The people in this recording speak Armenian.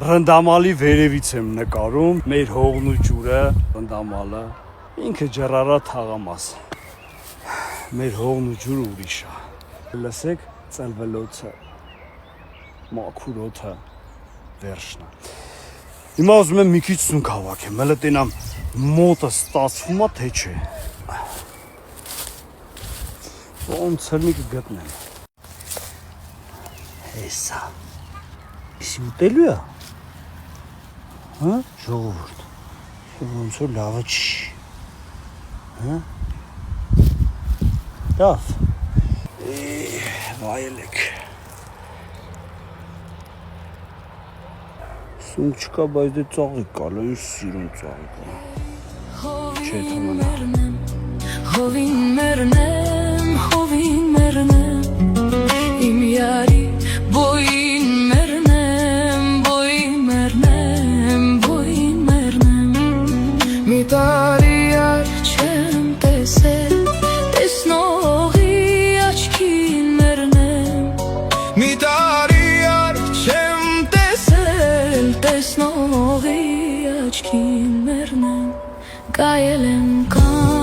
Ռնդամալի վերևից եմ նկարում, մեր հողն ու ջուրը, ռնդամալը, ինքը ջրարա թաղամաս, մեր հողն ու ջուրը ուրիշ է, լսեք ծլվելոցը, մաքուր օդը, վերջնա, հիմա ուզում եմ մի քիչ սունկ հավաքեմ, հələ տենամ մոտը ստացվում է, թե չէ, ոնց էլ մի կգտնեմ, հեսա, իսի ուտելու է, հա, ժողովուրդ, ոնց որ լավը չի, հա, լավ, վայելեք, սունկ չկա, բայց դե ծաղիկ կալ, ինչ սիրուն ծաղիկ է, չէ թամանա, Հովին մերնեմ, իմ յարի, բոյին մերնեմ, մի տարի ար չեմ տեսել, տեսնողի աչքին մերնեմ, մի տարի ար չեմ տեսել, տեսնողի աչքին մերնեմ, կայել եմ կան